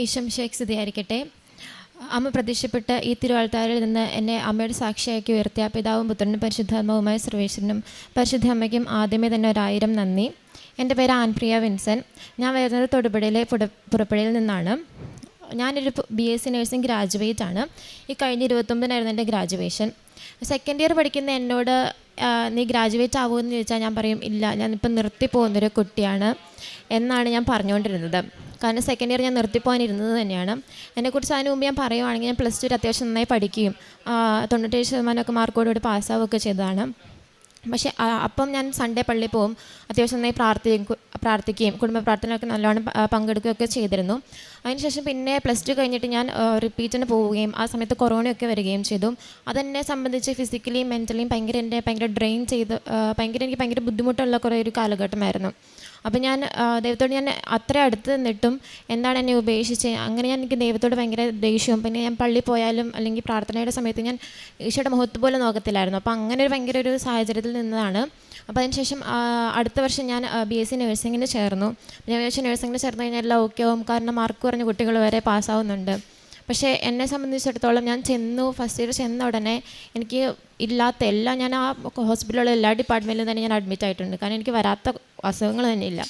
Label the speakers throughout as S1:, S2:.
S1: ഈശംശേഖ് സ്തുതിയായിരിക്കട്ടെ. അമ്മ പ്രത്യക്ഷപ്പെട്ട് ഈ തിരുവാൾത്താരിൽ നിന്ന് എന്നെ അമ്മയുടെ സാക്ഷിയാക്കി ഉയർത്തിയ പിതാവും പുത്രനും പരിശുദ്ധാത്മാവുമായ സർവേശ്വരനും പരിശുദ്ധ അമ്മയ്ക്കും ആദ്യമേ തന്നെ 1000 നന്ദി. എൻ്റെ പേര് ആൻപ്രിയ വിൻസൻ. ഞാൻ വരുന്നത് തൊടുപുഴയിലെ പുറപ്പുഴയിൽ നിന്നാണ്. ഞാനൊരു BSc നഴ്സിംഗ് ഗ്രാജുവേറ്റ് ആണ്. ഈ കഴിഞ്ഞ 29-നായിരുന്നു എൻ്റെ ഗ്രാജുവേഷൻ. സെക്കൻഡ് ഇയർ പഠിക്കുന്ന എന്നോട് നീ ഗ്രാജുവേറ്റ് ആവുമെന്ന് ചോദിച്ചാൽ ഞാൻ പറയും ഇല്ല, ഞാനിപ്പോൾ നിർത്തിപ്പോകുന്നൊരു കുട്ടിയാണ് എന്നാണ് ഞാൻ പറഞ്ഞുകൊണ്ടിരുന്നത്. കാരണം സെക്കൻഡ് ഇയർ ഞാൻ നിർത്തിപ്പോകാനിരുന്നത് തന്നെയാണ്. എന്നെക്കുറിച്ച് അതിന് മുമ്പ് ഞാൻ പറയുവാണെങ്കിൽ ഞാൻ +2 അത്യാവശ്യം നന്നായി പഠിക്കുകയും 97% മാർക്കോടുകൂടി പാസ്സാവുകയൊക്കെ ചെയ്തതാണ്. പക്ഷേ അപ്പം ഞാൻ സൺഡേ പള്ളിയിൽ പോകും, അത്യാവശ്യം നന്നായി പ്രാർത്ഥിക്കുകയും കുടുംബ പ്രാർത്ഥനയൊക്കെ നല്ലോണം പങ്കെടുക്കുകയൊക്കെ ചെയ്തിരുന്നു. അതിനുശേഷം പിന്നെ +2 കഴിഞ്ഞിട്ട് ഞാൻ റിപ്പീറ്റിന് പോവുകയും ആ സമയത്ത് കൊറോണയൊക്കെ വരികയും ചെയ്തു. അതെന്നെ സംബന്ധിച്ച് ഫിസിക്കലിയും മെൻ്റലിയും ഭയങ്കര ഡ്രെയിൻ ചെയ്ത് എനിക്ക് ഭയങ്കര ബുദ്ധിമുട്ടുള്ള കുറേ ഒരു കാലഘട്ടമായിരുന്നു. അപ്പം ഞാൻ ദൈവത്തോട് ഞാൻ അത്ര അടുത്ത് നിന്നിട്ടും എന്താണ് എന്നെ ഉപേക്ഷിച്ച്, അങ്ങനെ എനിക്ക് ദൈവത്തോട് ഭയങ്കര ദേഷ്യവും. പിന്നെ ഞാൻ പള്ളിയിൽ പോയാലും അല്ലെങ്കിൽ പ്രാർത്ഥനയുടെ സമയത്ത് ഞാൻ ഈശോയുടെ മുഖത്ത് പോലും നോക്കത്തില്ലായിരുന്നു. അപ്പോൾ അങ്ങനെ ഒരു ഭയങ്കര ഒരു സാഹചര്യത്തിൽ നിന്നതാണ്. അപ്പോൾ അതിനുശേഷം അടുത്ത വർഷം ഞാൻ BSc നഴ്സിങ്ങിന് ചേർന്നു. ഞാൻ വിചാരിച്ചു നഴ്സിങ്ങിന് ചേർന്ന് കഴിഞ്ഞാൽ എല്ലാം ഓക്കെ ആവും, കാരണം മാർക്ക് കുറഞ്ഞ കുട്ടികൾ വരെ പാസ്സാവുന്നുണ്ട്. പക്ഷേ എന്നെ സംബന്ധിച്ചിടത്തോളം ഞാൻ ഫസ്റ്റ് ഇയർ ചെന്ന ഉടനെ എനിക്ക് ഇല്ലാത്ത എല്ലാം, ഞാൻ ആ ഹോസ്പിറ്റലിലുള്ള എല്ലാ ഡിപ്പാർട്ട്മെൻറ്റിലും തന്നെ ഞാൻ അഡ്മിറ്റ് ആയിട്ടുണ്ട്. കാരണം എനിക്ക് വരാത്ത അസുഖങ്ങൾ തന്നെ ഇല്ല.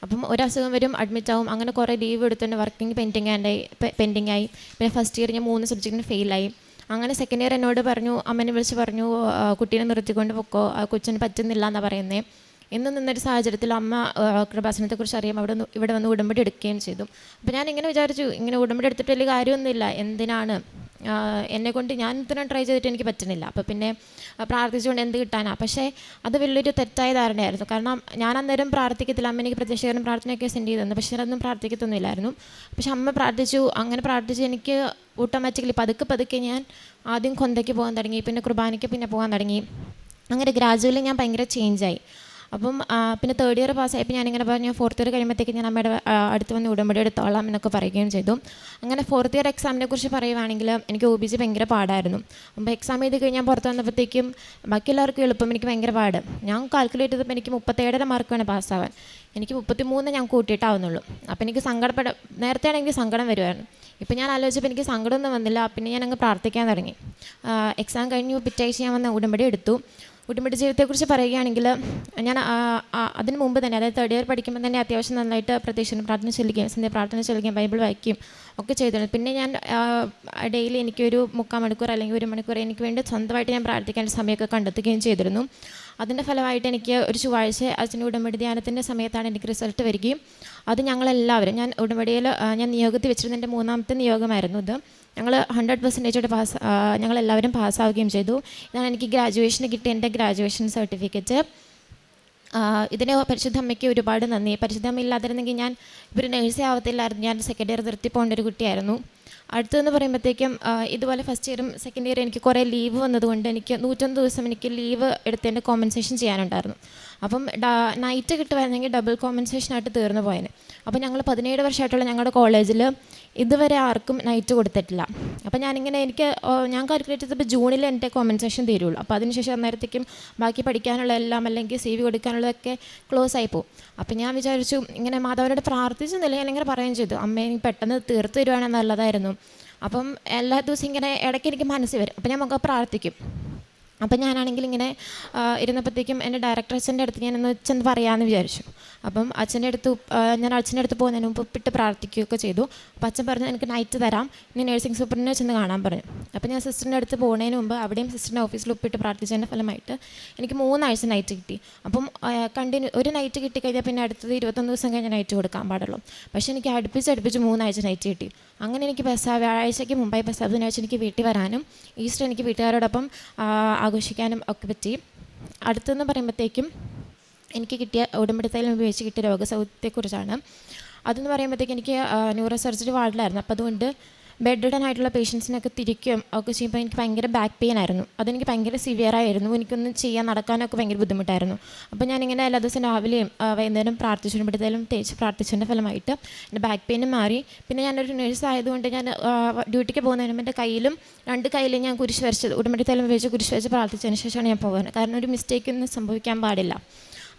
S1: അപ്പം ഒരു അസുഖം വരും, അഡ്മിറ്റ് ആവും. അങ്ങനെ കുറേ ലീവ് എടുത്തുകൊണ്ട് വർക്കിംഗ് പെൻഡിങ് ആയി. പിന്നെ ഫസ്റ്റ് ഇയർ ഞാൻ 3 സബ്ജക്റ്റിന് ഫെയിലായി. അങ്ങനെ സെക്കൻഡ് ഇയർ എന്നോട് പറഞ്ഞു, അമ്മനെ വിളിച്ച് പറഞ്ഞു, കുട്ടീനെ നിർത്തിക്കൊണ്ട് പൊക്കോ, ആ കൊച്ചിന് പറ്റുന്നില്ല എന്നാണ് പറയുന്നത്. ഇന്ന് നിന്നൊരു സാഹചര്യത്തിൽ അമ്മ കൃപാസനത്തെക്കുറിച്ച് അറിയാം, ഇവിടെ വന്ന് ഉടമ്പടി എടുക്കുകയും ചെയ്തു. അപ്പോൾ ഞാൻ ഇങ്ങനെ വിചാരിച്ചു, ഇങ്ങനെ ഉടമ്പടി എടുത്തിട്ട് വലിയ കാര്യമൊന്നുമില്ല, എന്തിനാണ് എന്നെക്കൊണ്ട് ഞാൻ ഇത്രയും ട്രൈ ചെയ്തിട്ട് എനിക്ക് പറ്റുന്നില്ല, അപ്പോൾ പിന്നെ പ്രാർത്ഥിച്ചുകൊണ്ട് എന്ത് കിട്ടാനാണ്. പക്ഷേ അത് വലിയൊരു തെറ്റായ ധാരണയായിരുന്നു. കാരണം ഞാൻ അന്നേരം പ്രാർത്ഥിക്കത്തില്ല. അമ്മ എനിക്ക് പ്രത്യക്ഷകരം പ്രാർത്ഥനയൊക്കെ സെൻഡ് ചെയ്തു തന്നു, പക്ഷേ അതൊന്നും പ്രാർത്ഥിക്കത്തൊന്നുമില്ലായിരുന്നു. പക്ഷെ അമ്മ പ്രാർത്ഥിച്ചു. അങ്ങനെ പ്രാർത്ഥിച്ച് എനിക്ക് ഓട്ടോമാറ്റിക്കലി പതുക്കെ ഞാൻ ആദ്യം കൊന്തയ്ക്ക് പോകാൻ തുടങ്ങി, പിന്നെ കുർബാനയ്ക്ക് പിന്നെ പോകാൻ തുടങ്ങി. അങ്ങനെ ഗ്രാജുവലി ഞാൻ ഭയങ്കര ചേഞ്ചായി. അപ്പം പിന്നെ തേർഡ് ഇയർ പാസ്സായപ്പോൾ ഞാനിങ്ങനെ പറഞ്ഞു, ഫോർത്ത് ഇയർ കഴിയുമ്പോഴത്തേക്ക് ഞാൻ അമ്മയുടെ അടുത്ത് വന്ന് ഉടമ്പടി എടുത്തോളാം എന്നൊക്കെ പറയുകയും ചെയ്തു. അങ്ങനെ ഫോർത്ത് ഇയർ എക്സാമിനെ കുറിച്ച് പറയുവാണെങ്കിൽ എനിക്ക് OBG ഭയങ്കര പാടായിരുന്നു. അപ്പോൾ എക്സാം ചെയ്ത് കഴിഞ്ഞാൽ പുറത്ത് വന്നപ്പോഴത്തേക്കും ബാക്കി എല്ലാവർക്കും എളുപ്പം, എനിക്ക് ഭയങ്കര പാട്. ഞാൻ കാൽക്കുലേറ്റ് ചെയ്തപ്പോൾ എനിക്ക് 37.5 മാർക്ക് വേണം പാസ്സാവാൻ. എനിക്ക് 33 ഞാൻ കൂട്ടിയിട്ടാവുന്നുള്ളൂ. അപ്പോൾ എനിക്ക് നേരത്തെ ആണെങ്കിൽ സങ്കടം വരുമായിരുന്നു. ഇപ്പോൾ ഞാൻ ആലോചിച്ചപ്പോൾ എനിക്ക് സങ്കടമൊന്നും വന്നില്ല. പിന്നെ ഞാൻ അങ്ങ് പ്രാർത്ഥിക്കാൻ തുടങ്ങി. എക്സാം കഴിഞ്ഞു, പിറ്റേ ഞാൻ വന്ന് ഉടമ്പടി എടുത്തു. ഉടമ്പടി ജീവിതത്തെക്കുറിച്ച് പറയുകയാണെങ്കിൽ ഞാൻ അതിന് മുമ്പ് തന്നെ, അതായത് തേർഡ് ഇയർ പഠിക്കുമ്പോൾ തന്നെ അത്യാവശ്യം നന്നായിട്ട് പ്രത്യക്ഷ പ്രാർത്ഥന ചൊല്ലുകയും സന്ധ്യ പ്രാർത്ഥന ചൊല്ലുകയും ബൈബിൾ വായിക്കുകയും ഒക്കെ ചെയ്തിരുന്നു. പിന്നെ ഞാൻ ഡെയിലി എനിക്കൊരു 3/4 മണിക്കൂർ അല്ലെങ്കിൽ 1 മണിക്കൂർ എനിക്ക് വേണ്ടി സ്വന്തമായിട്ട് ഞാൻ പ്രാർത്ഥിക്കാൻ സമയമൊക്കെ കണ്ടെത്തുകയും ചെയ്തിരുന്നു. അതിൻ്റെ ഫലമായിട്ട് എനിക്ക് ഒരു ചൊവ്വാഴ്ച അച്ഛൻ്റെ ഉടമ്പടി ധ്യാനത്തിൻ്റെ സമയത്താണ് എനിക്ക് റിസൾട്ട് വരികയും അത് ഞങ്ങളെല്ലാവരും, ഞാൻ ഉടമ്പടിയിൽ ഞാൻ നിയോഗത്തിൽ വെച്ചിരുന്ന എൻ്റെ 3ാമത്തെ നിയോഗമായിരുന്നു ഇത്. ഞങ്ങൾ 100% ഞങ്ങളെല്ലാവരും പാസ്സാവുകയും ചെയ്തു. ഇതാണ് എനിക്ക് ഗ്രാജുവേഷന് കിട്ടിയ എൻ്റെ ഗ്രാജുവേഷൻ സർട്ടിഫിക്കറ്റ്. ഇതിന് പരിശുദ്ധ അമ്മയ്ക്ക് ഒരുപാട് നന്ദി. പരിശുദ്ധ അമ്മ ഇല്ലാതിരുന്നെങ്കിൽ ഞാൻ ഒരു നേഴ്സേ ആവത്തില്ലായിരുന്നു. ഞാൻ സെക്കൻഡ് ഇയർ നിർത്തി പോകേണ്ട ഒരു കുട്ടിയായിരുന്നു. അടുത്തതെന്ന് പറയുമ്പോഴത്തേക്കും ഇതുപോലെ ഫസ്റ്റ് ഇയറും സെക്കൻഡ് ഇയറും എനിക്ക് കുറേ ലീവ് വന്നതുകൊണ്ട് എനിക്ക് 101 ദിവസം എനിക്ക് ലീവ് എടുത്തതിൻ്റെ കോമ്പൻസേഷൻ ചെയ്യാനുണ്ടായിരുന്നു. അപ്പം നൈറ്റ് കിട്ടുമായിരുന്നെങ്കിൽ ഡബിൾ കോമ്പൻസേഷനായിട്ട് തീർന്നു പോയേനെ. അപ്പോൾ ഞങ്ങൾ 17 വർഷമായിട്ടുള്ള ഞങ്ങളുടെ കോളേജിൽ ഇതുവരെ ആർക്കും നൈറ്റ് കൊടുത്തിട്ടില്ല. അപ്പോൾ ഞാൻ കാൽക്കുലേറ്റ് ചെയ്തപ്പോൾ ജൂണിൽ എൻ്റെ കോമ്പൻസേഷൻ തീരുള്ളൂ. അപ്പോൾ അതിനുശേഷം അന്നേരത്തേക്കും ബാക്കി പഠിക്കാനുള്ള എല്ലാം അല്ലെങ്കിൽ CV കൊടുക്കാനുള്ളതൊക്കെ ക്ലോസ് ആയി പോകും. അപ്പോൾ ഞാൻ വിചാരിച്ചു, ഇങ്ങനെ മാതാവിനോട് പ്രാർത്ഥിച്ചെന്നില്ല, ഞാൻ ഇങ്ങനെ പറയുകയും ചെയ്തു, അമ്മ എനിക്ക് പെട്ടെന്ന് തീർത്ത് തരുവാണെങ്കിൽ നല്ലതായിരുന്നു. അപ്പം എല്ലാ ദിവസവും ഇങ്ങനെ ഇടയ്ക്ക് എനിക്ക് മനസ്സിൽ വരും. അപ്പോൾ ഞാൻ പ്രാർത്ഥിക്കും. അപ്പം ഞാനാണെങ്കിൽ ഇങ്ങനെ ഇരുന്നപ്പോഴത്തേക്കും എൻ്റെ ഡയറക്ടർ അച്ഛൻ്റെ അടുത്ത് ഞാനൊന്ന് ചെന്ന് പറയാമെന്ന് വിചാരിച്ചു. അപ്പം ഞാൻ അച്ഛൻ്റെ അടുത്ത് പോകുന്നതിന് മുമ്പ് ഉപ്പിട്ട് പ്രാർത്ഥിക്കുകയൊക്കെ ചെയ്തു. അപ്പം അച്ഛൻ പറഞ്ഞു, എനിക്ക് നൈറ്റ് തരാം, ഇനി നഴ്സിംഗ് സൂപ്പറിനെ ചെന്ന് കാണാൻ പറഞ്ഞു. അപ്പം ഞാൻ സിസ്റ്ററിൻ്റെ അടുത്ത് പോകുന്നതിന് മുമ്പ് അവിടെയും സിസ്റ്ററിൻ്റെ ഓഫീസിൽ ഉപ്പിട്ട് പ്രാർത്ഥിച്ചതിൻ്റെ ഫലമായിട്ട് എനിക്ക് 3 ആഴ്ച നൈറ്റ് കിട്ടി. അപ്പം ഒരു നൈറ്റ് കിട്ടിക്കഴിഞ്ഞാൽ പിന്നെ അടുത്തത് 21 ദിവസം കഴിഞ്ഞ് നൈറ്റ് കൊടുക്കാൻ പാടുള്ളൂ. പക്ഷേ എനിക്ക് അടുപ്പിച്ച് 3 ആഴ്ച നൈറ്റ് കിട്ടി. അങ്ങനെ എനിക്ക് വ്യാഴാഴ്ചയ്ക്ക് മുമ്പായി ബുധനാഴ്ച എനിക്ക് വീട്ടിൽ വരാനും ഈസ്റ്റർ എനിക്ക് വീട്ടുകാരോടൊപ്പം ആഘോഷിക്കാനും ഒക്കെ പറ്റി. അടുത്തെന്ന് പറയുമ്പോഴത്തേക്കും എനിക്ക് കിട്ടിയ ഉടമ്പടിത്തൈലം ഉപയോഗിച്ച് കിട്ടിയ രോഗസൗഖ്യത്തെക്കുറിച്ചാണ്. അതെന്ന് പറയുമ്പോഴത്തേക്കും എനിക്ക് ന്യൂറോ സർജറി വാർഡിലായിരുന്നു. അപ്പോൾ അതുകൊണ്ട് ബെഡ് റിഡൻ ആയിട്ടുള്ള പേഷ്യൻസിനൊക്കെ തിരിക്കുകയും ഒക്കെ ചെയ്യുമ്പോൾ എനിക്ക് ഭയങ്കര ബാക്ക് പെയിൻ ആയിരുന്നു. അതെനിക്ക് ഭയങ്കര സിവിയറായിരുന്നു. എനിക്കൊന്നും നടക്കാനൊക്കെ ഭയങ്കര ബുദ്ധിമുട്ടായിരുന്നു. അപ്പോൾ ഞാനിങ്ങനെ എല്ലാ ദിവസവും രാവിലെയും വൈകുന്നേരം പ്രാർത്ഥിച്ചുകൊണ്ടിടത്തേലും തേച്ച് പ്രാർത്ഥിച്ചതിൻ്റെ ഫലമായിട്ട് എൻ്റെ ബാക്ക് പെയിനും മാറി. പിന്നെ ഞാനൊരു നേഴ്സ് ആയതുകൊണ്ട് ഞാൻ ഡ്യൂട്ടിക്ക് പോകുന്നതിന് മുമ്പ് എൻ്റെ കയ്യിലും 2 കയ്യിലും ഞാൻ ഉടമ്പടിത്തൈലം ഉപയോഗിച്ച് കുരിശ് വരച്ച് പ്രാർത്ഥിച്ചതിന് ശേഷമാണ് ഞാൻ പോകുന്നത്. കാരണം ഒരു മിസ്റ്റേക്കൊന്നും സംഭവിക്കാൻ പാടില്ല.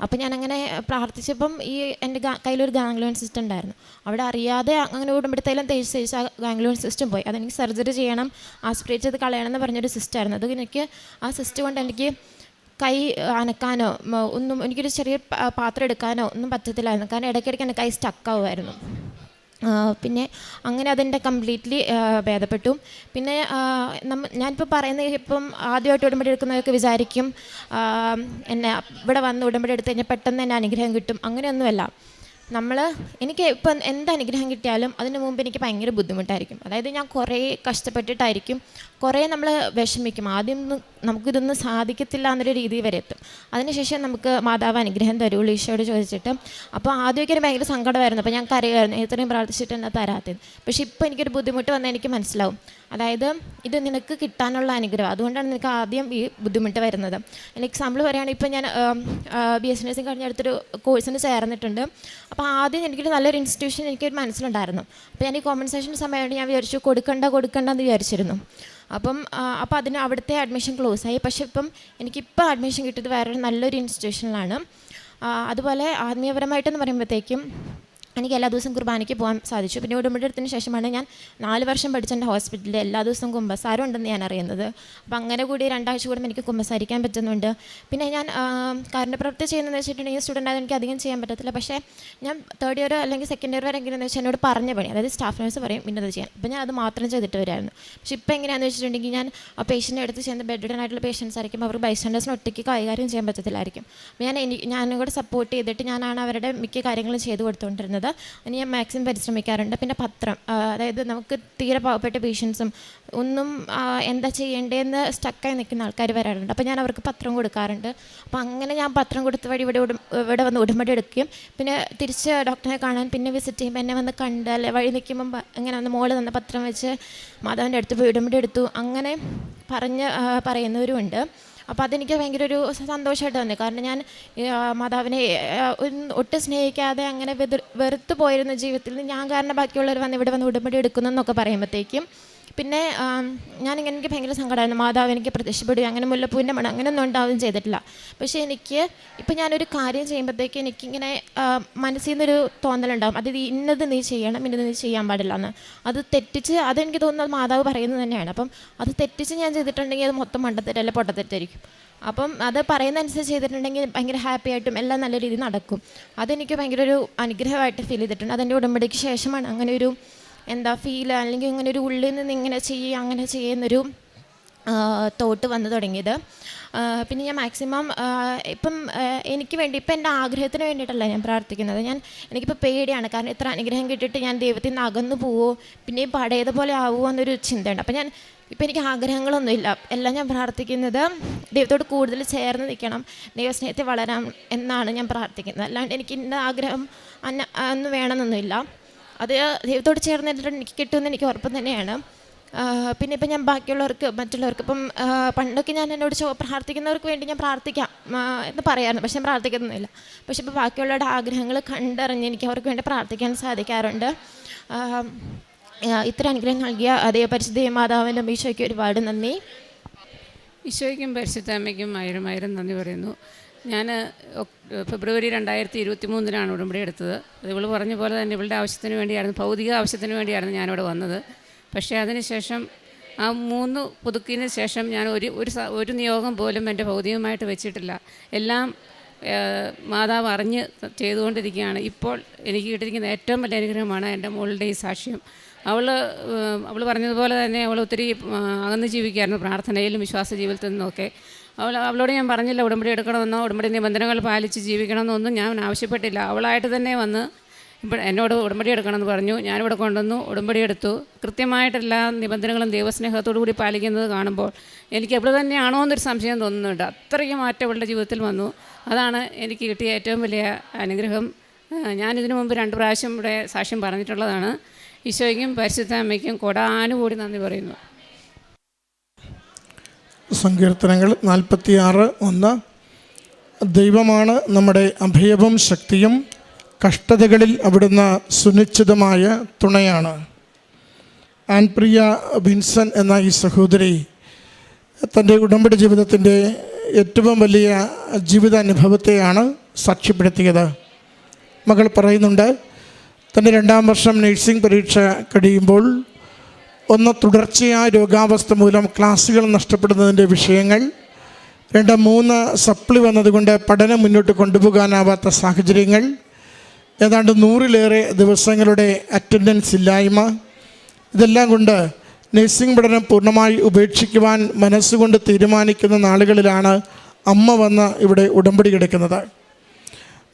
S1: അപ്പോൾ ഞാനങ്ങനെ പ്രാർത്ഥിച്ചപ്പം ഈ എൻ്റെ കയ്യിലൊരു ഗാംഗ്ലിയോൺ സിസ്റ്റം ഉണ്ടായിരുന്നു. അവിടെ അറിയാതെ അങ്ങനെ ഉടമ്പടിത്തൈലം തേച്ച് ആ ഗാംഗ്ലിയോൺ സിസ്റ്റം പോയി. അതെനിക്ക് സർജറി ചെയ്യണം, ആസ്പിറേറ്റ് ചെയ്ത് കളയണം എന്ന് പറഞ്ഞൊരു സിസ്റ്റമായിരുന്നു. അത് എനിക്ക് ആ സിസ്റ്റം കൊണ്ട് എനിക്ക് കൈ അനക്കാനോ ഒന്നും, എനിക്കൊരു ചെറിയ പാത്രം എടുക്കാനോ ഒന്നും പറ്റത്തില്ലായിരുന്നു. കാരണം ഇടയ്ക്കിടയ്ക്ക് എൻ്റെ കൈ സ്റ്റക്കാവുമായിരുന്നു. പിന്നെ അങ്ങനെ അതിൻ്റെ കംപ്ലീറ്റ്ലി ഭേദപ്പെട്ടു. പിന്നെ ഞാനിപ്പോൾ പറയുന്നത്, ഇപ്പം ആദ്യമായിട്ട് ഉടമ്പടി എടുക്കുന്നവർക്ക് വിചാരിക്കും എന്നെ ഇവിടെ വന്ന് ഉടമ്പടി എടുത്ത് കഴിഞ്ഞാൽ പെട്ടെന്ന് തന്നെ അനുഗ്രഹം കിട്ടും. അങ്ങനെയൊന്നുമല്ല. എനിക്ക് ഇപ്പം എന്ത് അനുഗ്രഹം കിട്ടിയാലും അതിന് മുമ്പ് എനിക്ക് ഭയങ്കര ബുദ്ധിമുട്ടായിരിക്കും. അതായത് ഞാൻ കുറേ കഷ്ടപ്പെട്ടിട്ടായിരിക്കും, കുറേ നമ്മൾ വിഷമിക്കും. ആദ്യം നമുക്കിതൊന്നും സാധിക്കത്തില്ല എന്നൊരു രീതി വരെ എത്തും. അതിനുശേഷം നമുക്ക് മാതാവ് അനുഗ്രഹം തരുള്ളൂ ഈശോയോട് ചോദിച്ചിട്ട്. അപ്പോൾ ആദ്യമൊക്കെ ഒരു ഭയങ്കര സങ്കടമായിരുന്നു. അപ്പോൾ ഞാൻ കരയുമായിരുന്നു, ഇത്രയും പ്രാർത്ഥിച്ചിട്ട് എന്നാ തരാത്തത്. പക്ഷേ ഇപ്പോൾ എനിക്കൊരു ബുദ്ധിമുട്ട് വന്നാൽ എനിക്ക് മനസ്സിലാവും, അതായത് ഇത് നിനക്ക് കിട്ടാനുള്ള അനുഗ്രഹം, അതുകൊണ്ടാണ് നിനക്ക് ആദ്യം ഈ ബുദ്ധിമുട്ട് വരുന്നത്. എക്സാമ്പിൾ പറയുകയാണെങ്കിൽ ഇപ്പോൾ ഞാൻ BSc നഴ്സിംഗ് കഴിഞ്ഞ അടുത്തൊരു കോഴ്സിന് ചേർന്നിട്ടുണ്ട്. അപ്പോൾ ആദ്യം എനിക്കൊരു നല്ലൊരു ഇൻസ്റ്റിറ്റ്യൂഷൻ എനിക്കൊരു മനസ്സിലുണ്ടായിരുന്നു. അപ്പോൾ ഞാൻ ഈ കോമ്പൻസേഷൻ സമയമായിട്ട് ഞാൻ വിചാരിച്ചു കൊടുക്കണ്ടെന്ന് വിചാരിച്ചിരുന്നു. അപ്പോൾ അവിടുത്തെ അഡ്മിഷൻ ക്ലോസ് ആയി. പക്ഷേ എനിക്കിപ്പോൾ അഡ്മിഷൻ കിട്ടിയത് വേറൊരു നല്ലൊരു ഇൻസ്റ്റിറ്റ്യൂഷനിലാണ്. അതുപോലെ ആത്മീയപരമായിട്ടെന്ന് പറയുമ്പോഴത്തേക്കും എനിക്ക് എല്ലാ ദിവസവും കുർബാനയ്ക്ക് പോകാൻ സാധിച്ചു. പിന്നെ ഉടമ്പടി എടുത്തതിന് ശേഷമാണ് ഞാൻ 4 വർഷം പഠിച്ച എൻ്റെ ഹോസ്പിറ്റലിൽ എല്ലാ ദിവസവും കുമ്പസാരം ഉണ്ടെന്ന് ഞാൻ അറിയുന്നത്. അപ്പോൾ അങ്ങനെ കൂടി 2 ആഴ്ച കൂടുമ്പോൾ എനിക്ക് കുമ്പസാരിക്കാൻ പറ്റുന്നുണ്ട്. പിന്നെ ഞാൻ കാരുണ്യപ്രവൃത്തി ചെയ്യുന്നതെന്ന് വെച്ചിട്ടുണ്ടെങ്കിൽ സ്റ്റുഡൻ്റ് ആയത് എനിക്ക് അധികം ചെയ്യാൻ പറ്റത്തില്ല. പക്ഷേ ഞാൻ 3rd ഇയർ അല്ലെങ്കിൽ 2nd ഇയർ വരെ എങ്ങനെയാണെന്ന് വെച്ചാൽ എന്നോട് പറഞ്ഞ പണി, അതായത് സ്റ്റാഫ് നേഴ്സ് പറയും ഇന്നത് ചെയ്യാൻ. അപ്പോൾ ഞാൻ അത് മാത്രം ചെയ്തിട്ട് വരായിരുന്നു. പക്ഷേ ഇപ്പോൾ എങ്ങനെയാണെന്ന് വെച്ചിട്ടുണ്ടെങ്കിൽ ഞാൻ ആ പേഷ്യൻ്റെ അടുത്ത് ചെയ്യുന്ന ബെഡ് ആയിട്ടുള്ള പേഷ്യൻസ് ആയിരിക്കും, അവർക്ക് ബൈസ്റ്റാൻഡേഴ്സിന് ഒറ്റയ്ക്ക് കൈകാര്യം ചെയ്യാൻ പറ്റത്തില്ലായിരിക്കും. അപ്പോൾ ഞാനും കൂടെ സപ്പോർട്ട് ചെയ്തിട്ട് ഞാനാണ് അവരുടെ മിക്ക കാര്യങ്ങളും ചെയ്തു കൊടുത്തുകൊണ്ടിരുന്നത്. അതിന് ഞാൻ മാക്സിമം പരിശ്രമിക്കാറുണ്ട്. പിന്നെ പത്രം, അതായത് നമുക്ക് തീരെ പാവപ്പെട്ട പേഷ്യൻസും ഒന്നും എന്താ ചെയ്യേണ്ടതെന്ന് സ്റ്റക്കായി നിൽക്കുന്ന ആൾക്കാർ വരാറുണ്ട്. അപ്പോൾ ഞാൻ അവർക്ക് പത്രം കൊടുക്കാറുണ്ട്. അപ്പോൾ അങ്ങനെ ഞാൻ പത്രം കൊടുത്ത വഴി ഇവിടെ വന്ന് ഉടമ്പടി എടുക്കുകയും പിന്നെ തിരിച്ച് ഡോക്ടറെ കാണാൻ പിന്നെ വിസിറ്റ് ചെയ്യുമ്പോൾ എന്നെ വന്ന് കണ്ടാൽ വഴി നിൽക്കുമ്പം ഇങ്ങനെ വന്ന് മോള് തന്ന പത്രം വെച്ച് മാതാവിൻ്റെ അടുത്ത് പോയി ഉടമ്പടി എടുത്തു അങ്ങനെ പറയുന്നവരുമുണ്ട്. അപ്പോൾ അതെനിക്ക് ഭയങ്കര ഒരു സന്തോഷമായിട്ട് തോന്നി. കാരണം ഞാൻ മാതാവിനെ ഒട്ടും സ്നേഹിക്കാതെ അങ്ങനെ വെറുത്ത് പോയിരുന്ന ജീവിതത്തിൽ ഞാൻ കാരണം ബാക്കിയുള്ളവർ ഇവിടെ വന്ന് ഉടമ്പടി എടുക്കുന്നു എന്നൊക്കെ പറയുമ്പോഴത്തേക്കും പിന്നെ എനിക്ക് ഭയങ്കര സങ്കടമായിരുന്നു. മാതാവ് എനിക്ക് പ്രത്യക്ഷപ്പെടുകയും അങ്ങനെ മുല്ലപ്പൂവിൻ്റെ മണം അങ്ങനെയൊന്നും ഉണ്ടാവുകയും ചെയ്തിട്ടില്ല. പക്ഷേ ഇപ്പം ഞാനൊരു കാര്യം ചെയ്യുമ്പോഴത്തേക്ക് എനിക്കിങ്ങനെ മനസ്സിൽ നിന്നൊരു തോന്നലുണ്ടാകും, അത് ഇന്നത് നീ ചെയ്യണം, ഇന്നത് നീ ചെയ്യാൻ പാടില്ല എന്ന്. അതെനിക്ക് തോന്നുന്നത് മാതാവ് പറയുന്നത് തന്നെയാണ്. അപ്പം അത് തെറ്റിച്ച് ഞാൻ ചെയ്തിട്ടുണ്ടെങ്കിൽ അത് മൊത്തം മണ്ടത്തെറ്റല്ല പൊട്ടത്തെറ്റായിരിക്കും. അപ്പം അത് പറയുന്നതനുസരിച്ച് ചെയ്തിട്ടുണ്ടെങ്കിൽ ഭയങ്കര ഹാപ്പി ആയിട്ടും എല്ലാം നല്ല രീതിയിൽ നടക്കും. അതെനിക്ക് ഭയങ്കര ഒരു അനുഗ്രഹമായിട്ട് ഫീൽ ചെയ്തിട്ടുണ്ട്. അതെൻ്റെ ഉടമ്പടിക്ക് ശേഷമാണ് അങ്ങനെ ഒരു ഫീൽ, അല്ലെങ്കിൽ ഇങ്ങനെ ഒരു ഉള്ളിൽ നിന്ന് ഇങ്ങനെ അങ്ങനെ ചെയ്യുന്നൊരു തോട്ട് വന്നു തുടങ്ങിയത്. പിന്നെ ഞാൻ മാക്സിമം എനിക്ക് വേണ്ടി എൻ്റെ ആഗ്രഹത്തിന് വേണ്ടിയിട്ടല്ല ഞാൻ പ്രാർത്ഥിക്കുന്നത്. എനിക്കിപ്പോൾ പേടിയാണ്. കാരണം ഇത്ര അനുഗ്രഹം കിട്ടിയിട്ട് ഞാൻ ദൈവത്തിൽ നിന്ന് അകന്നു പോവോ, പിന്നെയും പഴയതുപോലെ ആവുമോ എന്നൊരു ചിന്തയുണ്ട്. അപ്പം എനിക്ക് ആഗ്രഹങ്ങളൊന്നുമില്ല. എല്ലാം ഞാൻ പ്രാർത്ഥിക്കുന്നത് ദൈവത്തോട് കൂടുതൽ ചേർന്ന് നിൽക്കണം, ദൈവസ്നേഹത്തിൽ വളരാം എന്നാണ് ഞാൻ പ്രാർത്ഥിക്കുന്നത്. അല്ലാണ്ട് എനിക്ക് ഇന്ന ആഗ്രഹം ഒന്നും വേണമെന്നൊന്നുമില്ല. അത് ദൈവത്തോട് ചേർന്നിട്ട് എനിക്ക് കിട്ടുമെന്ന് എനിക്ക് ഉറപ്പം തന്നെയാണ്. പിന്നെ ഇപ്പം ഞാൻ മറ്റുള്ളവർക്ക് പണ്ടൊക്കെ ഞാൻ എന്നോട് പ്രാർത്ഥിക്കുന്നവർക്ക് വേണ്ടി ഞാൻ പ്രാർത്ഥിക്കാം എന്ന് പറയാറുണ്ട്, പക്ഷെ ഞാൻ പ്രാർത്ഥിക്കുന്നില്ല. പക്ഷെ ഇപ്പോൾ ബാക്കിയുള്ളവരുടെ ആഗ്രഹങ്ങൾ കണ്ടറിഞ്ഞ് എനിക്ക് അവർക്ക് വേണ്ടി പ്രാർത്ഥിക്കാൻ സാധിക്കാറുണ്ട്. ഇത്ര അനുഗ്രഹം നൽകിയ അതേ പരിശുദ്ധ മാതാവിൻ്റെ ഈശോയ്ക്ക് ഒരുപാട് നന്ദി.
S2: ഈശോയ്ക്കും പരിശുദ്ധ അമ്മയ്ക്കും ആയിരം നന്ദി പറയുന്നു. ഞാൻ ഫെബ്രുവരി 2023 ഉടമ്പടി എടുത്തത്. ഇവൾ പറഞ്ഞ പോലെ തന്നെ ഇവളുടെ ആവശ്യത്തിന് വേണ്ടിയായിരുന്നു, ഭൗതിക ആവശ്യത്തിന് വേണ്ടിയായിരുന്നു ഞാനിവിടെ വന്നത്. പക്ഷേ അതിനുശേഷം ആ 3 പുതുക്കിന് ശേഷം ഞാൻ ഒരു നിയോഗം പോലും എൻ്റെ ഭൗതികമായിട്ട് വെച്ചിട്ടില്ല. എല്ലാം മാതാവ് അറിഞ്ഞ് ചെയ്തുകൊണ്ടിരിക്കുകയാണ്. ഇപ്പോൾ എനിക്ക് കിട്ടിയിരിക്കുന്ന ഏറ്റവും വലിയ അനുഗ്രഹമാണ് എൻ്റെ മോളുടെ ഈ സാക്ഷ്യം. അവൾ പറഞ്ഞതുപോലെ തന്നെ അവൾ ഒത്തിരി അകന്ന് ജീവിക്കുകയായിരുന്നു, പ്രാർത്ഥനയിലും വിശ്വാസ ജീവിതത്തിൽ നിന്നൊക്കെ. അവളോട് ഞാൻ പറഞ്ഞില്ല ഉടമ്പടി എടുക്കണമെന്നോ ഉടമ്പടി നിബന്ധനകൾ പാലിച്ച് ജീവിക്കണമെന്നോ ഒന്നും ഞാൻ ആവശ്യപ്പെട്ടില്ല. അവളായിട്ട് തന്നെ വന്ന് എന്നോട് ഉടമ്പടി എടുക്കണമെന്ന് പറഞ്ഞു. ഞാനിവിടെ കൊണ്ടുവന്നു, ഉടമ്പടി എടുത്തു. കൃത്യമായിട്ടെല്ലാ നിബന്ധനകളും ദൈവസ്നേഹത്തോടു കൂടി പാലിക്കുന്നത് കാണുമ്പോൾ എനിക്ക് എവിടെ തന്നെയാണോ എന്നൊരു സംശയം തോന്നുന്നുണ്ട്. അത്രയ്ക്ക് മാറ്റം അവളുടെ ജീവിതത്തിൽ വന്നു. അതാണ് എനിക്ക് കിട്ടിയ ഏറ്റവും വലിയ അനുഗ്രഹം. ഞാനിതിനു മുമ്പ് 2 പ്രാവശ്യം ഇവിടെ സാക്ഷ്യം പറഞ്ഞിട്ടുള്ളതാണ്. ഈശോയ്ക്കും പരിശുദ്ധ അമ്മയ്ക്കും കൊടാനുകൂടി നന്ദി പറയുന്നു.
S3: സങ്കീർത്തനങ്ങൾ 46:1. ദൈവമാണ് നമ്മുടെ അഭയവും ശക്തിയും, കഷ്ടതകളിൽ അവിടുന്ന് സുനിശ്ചിതമായ തുണയാണ്. ആൻപ്രിയ വിൻസൻ എന്ന ഈ സഹോദരി തൻ്റെ ഉടമ്പടി ജീവിതത്തിൻ്റെ ഏറ്റവും വലിയ ജീവിതാനുഭവത്തെയാണ് സാക്ഷ്യപ്പെടുത്തിയത്. മകൾ പറയുന്നുണ്ട്, തൻ്റെ 2ാം വർഷം നഴ്സിംഗ് പരീക്ഷ കഴിയുമ്പോൾ ഒന്ന് തുടർച്ചയായ രോഗാവസ്ഥ മൂലം ക്ലാസ്സുകൾ നഷ്ടപ്പെടുന്നതിൻ്റെ വിഷയങ്ങൾ, 2, 3 സപ്ലി വന്നതുകൊണ്ട് പഠനം മുന്നോട്ട് കൊണ്ടുപോകാനാവാത്ത സാഹചര്യങ്ങൾ, ഏതാണ്ട് 100-ലേറെ ദിവസങ്ങളുടെ അറ്റൻഡൻസ് ഇല്ലായ്മ, ഇതെല്ലാം കൊണ്ട് നഴ്സിംഗ് പഠനം പൂർണ്ണമായി ഉപേക്ഷിക്കുവാൻ മനസ്സുകൊണ്ട് തീരുമാനിക്കുന്ന നാളുകളിലാണ് അമ്മ വന്ന് ഇവിടെ ഉടമ്പടി എടുക്കുന്നത്.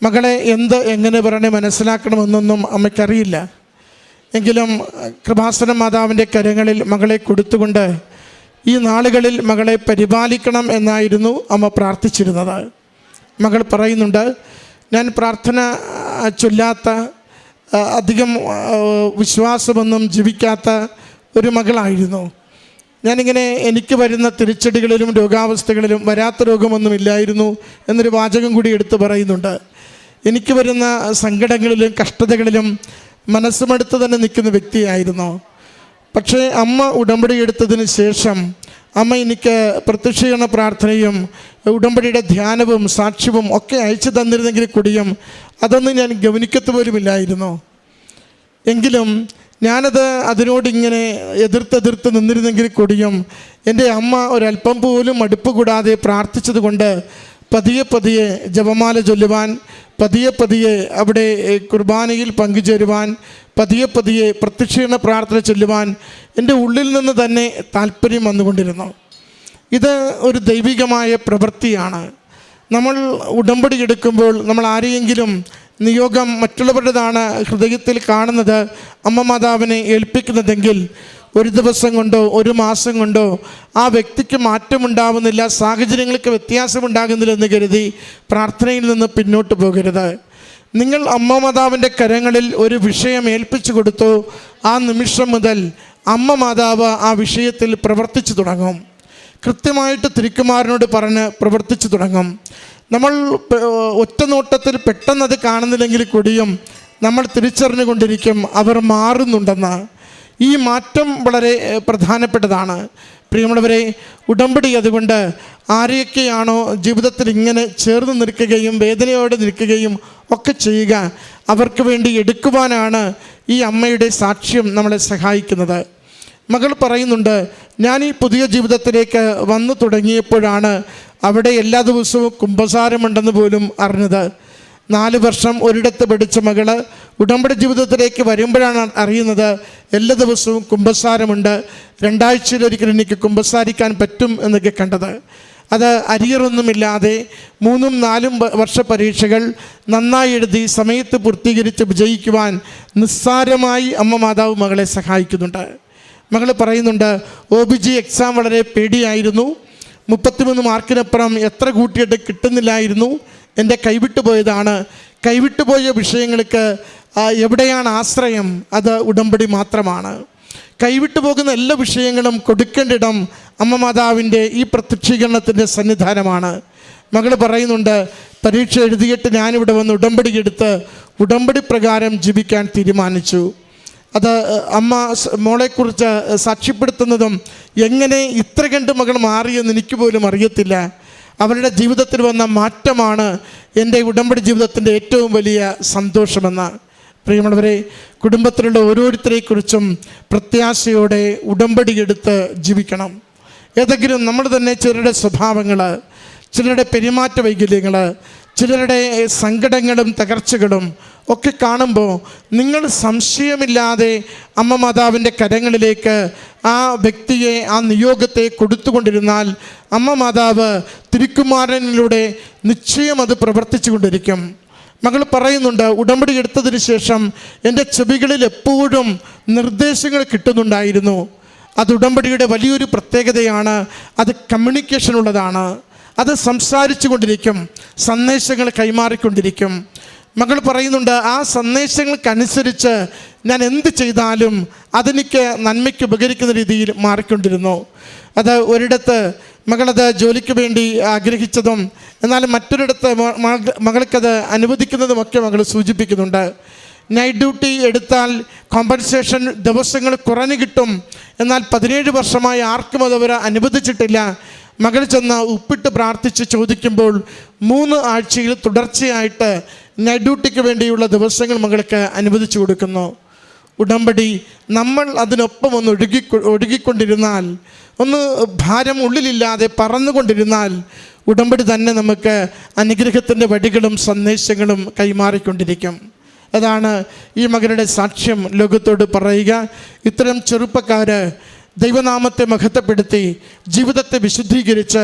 S3: മകളെ എങ്ങനെ പറയണേ മനസ്സിലാക്കണമെന്നൊന്നും അമ്മയ്ക്കറിയില്ല. എങ്കിലും കൃപാസന മാതാവിൻ്റെ കരങ്ങളിൽ മകളെ കൊടുത്തുകൊണ്ട് ഈ നാളുകളിൽ മകളെ പരിപാലിക്കണം എന്നായിരുന്നു അമ്മ പ്രാർത്ഥിച്ചിരുന്നത്. മകൾ പറയുന്നുണ്ട്, ഞാൻ പ്രാർത്ഥന ചൊല്ലാത്ത, അധികം വിശ്വാസമൊന്നും ജീവിക്കാത്ത ഒരു മകളായിരുന്നു. ഞാനിങ്ങനെ എനിക്ക് വരുന്ന തിരിച്ചടികളിലും രോഗാവസ്ഥകളിലും വരാത്ത രോഗമൊന്നുമില്ലായിരുന്നു എന്നൊരു വാചകം കൂടി എടുത്ത് പറയുന്നുണ്ട്. എനിക്ക് വരുന്ന സങ്കടങ്ങളിലും കഷ്ടതകളിലും മനസ്സുമെടുത്ത് തന്നെ നിൽക്കുന്ന വ്യക്തിയായിരുന്നു. പക്ഷേ അമ്മ ഉടമ്പടി എടുത്തതിന് ശേഷം അമ്മ എനിക്ക് പ്രത്യക്ഷീകരണ പ്രാർത്ഥനയും ഉടമ്പടിയുടെ ധ്യാനവും സാക്ഷ്യവും ഒക്കെ അയച്ചു തന്നിരുന്നെങ്കിൽ കൂടിയും അതൊന്നും ഞാൻ ഗവനിക്കത്ത് പോലുമില്ലായിരുന്നു. എങ്കിലും ഞാനത് അതിനോടിങ്ങനെ എതിർത്ത് നിന്നിരുന്നെങ്കിൽ കൂടിയും എൻ്റെ അമ്മ ഒരല്പം പോലും മടുപ്പ് കൂടാതെ പ്രാർത്ഥിച്ചതുകൊണ്ട് പതിയെ ജപമാല ചൊല്ലുവാൻ, പതിയെ അവിടെ കുർബാനയിൽ പങ്കുചേരുവാൻ, പതിയെ പ്രത്യക്ഷീകരണ പ്രാർത്ഥന ചൊല്ലുവാൻ എൻ്റെ ഉള്ളിൽ നിന്ന് തന്നെ താല്പര്യം വന്നുകൊണ്ടിരുന്നു. ഇത് ഒരു ദൈവികമായ പ്രവൃത്തിയാണ്. നമ്മൾ ഉടമ്പടി എടുക്കുമ്പോൾ നമ്മൾ ആരെയെങ്കിലും നിയോഗം മറ്റുള്ളവരുടേതാണ് ഹൃദയത്തിൽ കാണുന്നത് അമ്മ മാതാവിനെ ഏൽപ്പിക്കുന്നതെങ്കിൽ ഒരു ദിവസം കൊണ്ടോ ഒരു മാസം കൊണ്ടോ ആ വ്യക്തിക്ക് മാറ്റമുണ്ടാവുന്നില്ല, സാഹചര്യങ്ങൾക്ക് വ്യത്യാസമുണ്ടാകുന്നില്ലെന്ന് കരുതി പ്രാർത്ഥനയിൽ നിന്ന് പിന്നോട്ട് പോകരുത്. നിങ്ങൾ അമ്മ മാതാവിൻ്റെ കരങ്ങളിൽ ഒരു വിഷയം ഏൽപ്പിച്ചു കൊടുത്തു, ആ നിമിഷം മുതൽ അമ്മ മാതാവ് ആ വിഷയത്തിൽ പ്രവർത്തിച്ചു തുടങ്ങും. കൃത്യമായിട്ട് തിരുക്കുമാരനോട് പറഞ്ഞ് പ്രവർത്തിച്ചു തുടങ്ങും. നമ്മൾ ഒറ്റ നോട്ടത്തിൽ പെട്ടെന്നത് കാണുന്നില്ലെങ്കിൽ കൂടിയും നമ്മൾ തിരിച്ചറിഞ്ഞുകൊണ്ടിരിക്കും അവർ മാറുന്നുണ്ടെന്ന്. ഈ മാറ്റം വളരെ പ്രധാനപ്പെട്ടതാണ്. പ്രിയമുള്ളവരെ, ഉടമ്പടി അതുകൊണ്ട് ആരെയൊക്കെയാണോ ജീവിതത്തിൽ ഇങ്ങനെ ചേർന്ന് നിൽക്കുകയും വേദനയോടെ നിൽക്കുകയും ഒക്കെ ചെയ്യുക, അവർക്ക് വേണ്ടി എടുക്കുവാനാണ് ഈ അമ്മയുടെ സാക്ഷ്യം നമ്മളെ സഹായിക്കുന്നത്. മകൾ പറയുന്നുണ്ട്, ഞാൻ ഈ പുതിയ ജീവിതത്തിലേക്ക് വന്നു തുടങ്ങിയപ്പോഴാണ് അവിടെ എല്ലാ ദിവസവും കുമ്പസാരമുണ്ടെന്ന് പോലും അറിഞ്ഞത്. 4 വർഷം ഒരിടത്ത് പഠിച്ച മകൾ ഉടമ്പടി ജീവിതത്തിലേക്ക് വരുമ്പോഴാണ് അറിയുന്നത് എല്ലാ ദിവസവും കുമ്പസാരമുണ്ട്, 2 ആഴ്ചയിലൊരിക്കൽ എനിക്ക് കുമ്പസാരിക്കാൻ പറ്റും എന്നൊക്കെ കണ്ടത്. അത് അരിയറൊന്നുമില്ലാതെ 3, 4 വർഷ പരീക്ഷകൾ നന്നായി എഴുതി സമയത്ത് പൂർത്തീകരിച്ച് വിജയിക്കുവാൻ നിസ്സാരമായി അമ്മ മാതാവ് മകളെ സഹായിക്കുന്നുണ്ട്. മകൾ പറയുന്നുണ്ട്, OBG എക്സാം വളരെ പേടിയായിരുന്നു, 33 മാർക്കിനപ്പുറം എത്ര കൂട്ടിയിട്ട് കിട്ടുന്നില്ലായിരുന്നു, എൻ്റെ കൈവിട്ടുപോയതാണ്. കൈവിട്ടുപോയ വിഷയങ്ങൾക്ക് എവിടെയാണ് ആശ്രയം? അത് ഉടമ്പടി മാത്രമാണ്. കൈവിട്ടു പോകുന്ന എല്ലാ വിഷയങ്ങളും കൊടുക്കേണ്ടിടം അമ്മ മാതാവിൻ്റെ ഈ പ്രത്യക്ഷീകരണത്തിൻ്റെ സന്നിധാനമാണ്. മകൾ പറയുന്നുണ്ട്, പരീക്ഷ എഴുതിയിട്ട് ഞാനിവിടെ വന്ന് ഉടമ്പടി എടുത്ത് ഉടമ്പടി പ്രകാരം ജീവിക്കാൻ തീരുമാനിച്ചു. അത് അമ്മ മോളെക്കുറിച്ച് സാക്ഷ്യപ്പെടുത്തുന്നതും എങ്ങനെ ഇത്ര കണ്ട് മകൾ മാറിയെന്ന് എനിക്ക് പോലും അറിയത്തില്ല. അവരുടെ ജീവിതത്തിൽ വന്ന മാറ്റമാണ് എൻ്റെ ഉടമ്പടി ജീവിതത്തിൻ്റെ ഏറ്റവും വലിയ സന്തോഷമെന്ന്. പ്രിയമുള്ളവരെ, കുടുംബത്തിലുള്ള ഓരോരുത്തരെക്കുറിച്ചും പ്രത്യാശയോടെ ഉടമ്പടി എടുത്ത് ജീവിക്കണം. ഏതെങ്കിലും നമ്മൾ തന്നെ ചിലരുടെ സ്വഭാവങ്ങൾ, ചിലരുടെ പെരുമാറ്റ വൈകല്യങ്ങൾ, ചിലരുടെ സങ്കടങ്ങളും തകർച്ചകളും ഒക്കെ കാണുമ്പോൾ നിങ്ങൾ സംശയമില്ലാതെ അമ്മ മാതാവിൻ്റെ കരങ്ങളിലേക്ക് ആ വ്യക്തിയെ, ആ നിയോഗത്തെ കൊടുത്തുകൊണ്ടിരുന്നാൽ അമ്മ മാതാവ് തിരുക്കുമാരനിലൂടെ നിശ്ചയം അത് പ്രവർത്തിച്ചു കൊണ്ടിരിക്കും. മകൾ പറയുന്നുണ്ട്, ഉടമ്പടി എടുത്തതിന് ശേഷം എൻ്റെ ചെവികളിൽ എപ്പോഴും നിർദ്ദേശങ്ങൾ കിട്ടുന്നുണ്ടായിരുന്നു. അത് ഉടമ്പടിയുടെ വലിയൊരു പ്രത്യേകതയാണ്. അത് കമ്മ്യൂണിക്കേഷനുള്ളതാണ്. അത് സംസാരിച്ചു കൊണ്ടിരിക്കും, സന്ദേശങ്ങൾ കൈമാറിക്കൊണ്ടിരിക്കും. മകൾ പറയുന്നുണ്ട്, ആ സന്ദേശങ്ങൾക്കനുസരിച്ച് ഞാൻ എന്ത് ചെയ്താലും അതെനിക്ക് നന്മയ്ക്ക് ഉപകരിക്കുന്ന രീതിയിൽ മാറിക്കൊണ്ടിരുന്നു. അത് ഒരിടത്ത് മകളത് ജോലിക്ക് വേണ്ടി ആഗ്രഹിച്ചതും എന്നാൽ മറ്റൊരിടത്ത് മകൾക്കത് അനുവദിക്കുന്നതുമൊക്കെ മകൾ സൂചിപ്പിക്കുന്നുണ്ട്. നൈറ്റ് ഡ്യൂട്ടി എടുത്താൽ കോമ്പൻസേഷൻ ദിവസങ്ങൾ കുറഞ്ഞു കിട്ടും, എന്നാൽ 17 വർഷമായി ആർക്കും അതവർ അനുവദിച്ചിട്ടില്ല. മകൾ ചെന്ന് ഉപ്പിട്ട് പ്രാർത്ഥിച്ച് ചോദിക്കുമ്പോൾ 3 ആഴ്ചയിൽ തുടർച്ചയായിട്ട് നൈറ്റ് ഡ്യൂട്ടിക്ക് വേണ്ടിയുള്ള ദിവസങ്ങൾ മകൾക്ക് അനുവദിച്ചു കൊടുക്കുന്നു. ഉടമ്പടി നമ്മൾ അതിനൊപ്പം ഒന്ന് ഒഴുകിക്കൊണ്ടിരുന്നാൽ, ഒന്ന് ഭാരം ഉള്ളിലില്ലാതെ പറന്നുകൊണ്ടിരുന്നാൽ ഉടമ്പടി തന്നെ നമുക്ക് അനുഗ്രഹത്തിൻ്റെ വഴികളും സന്ദേശങ്ങളും കൈമാറിക്കൊണ്ടിരിക്കും. അതാണ് ഈ മകനുടെ സാക്ഷ്യം ലോകത്തോട് പറയുക. ഇത്തരം ചെറുപ്പക്കാർ ദൈവനാമത്തെ മഹത്വപ്പെടുത്തി ജീവിതത്തെ വിശുദ്ധീകരിച്ച്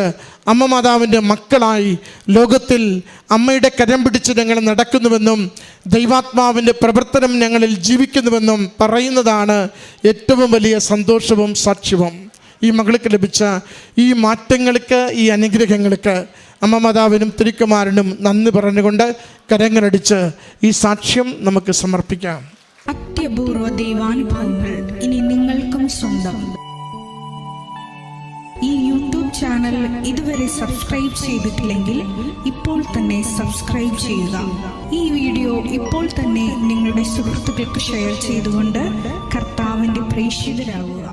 S3: അമ്മ മാതാവിൻ്റെ മക്കളായി ലോകത്തിൽ അമ്മയുടെ കരം പിടിച്ച് ഞങ്ങൾ നടക്കുന്നുവെന്നും ദൈവാത്മാവിൻ്റെ പ്രവർത്തനം ഞങ്ങളിൽ ജീവിക്കുന്നുവെന്നും പറയുന്നതാണ് ഏറ്റവും വലിയ സന്തോഷവും സാക്ഷ്യവും. ഈ മകൾക്ക് ലഭിച്ച ഈ മാറ്റങ്ങൾക്ക്, ഈ അനുഗ്രഹങ്ങൾക്ക് അമ്മ മാതാവിനും തിരുക്കുമാരനും നന്ദി പറഞ്ഞുകൊണ്ട് കരങ്ങളടിച്ച് ഈ സാക്ഷ്യം നമുക്ക് സമർപ്പിക്കാം.
S4: അത്യപൂർവ ദൈവാനുഭവങ്ങൾ ഇനി നിങ്ങൾക്കും സ്വന്തം. ഈ യൂട്യൂബ് ചാനൽ ഇതുവരെ സബ്സ്ക്രൈബ് ചെയ്തിട്ടില്ലെങ്കിൽ ഇപ്പോൾ തന്നെ സബ്സ്ക്രൈബ് ചെയ്യുക. ഈ വീഡിയോ ഇപ്പോൾ തന്നെ നിങ്ങളുടെ സുഹൃത്തുക്കൾക്ക് ഷെയർ ചെയ്തുകൊണ്ട് കർത്താവിൻ്റെ പ്രേക്ഷിതരാകുക.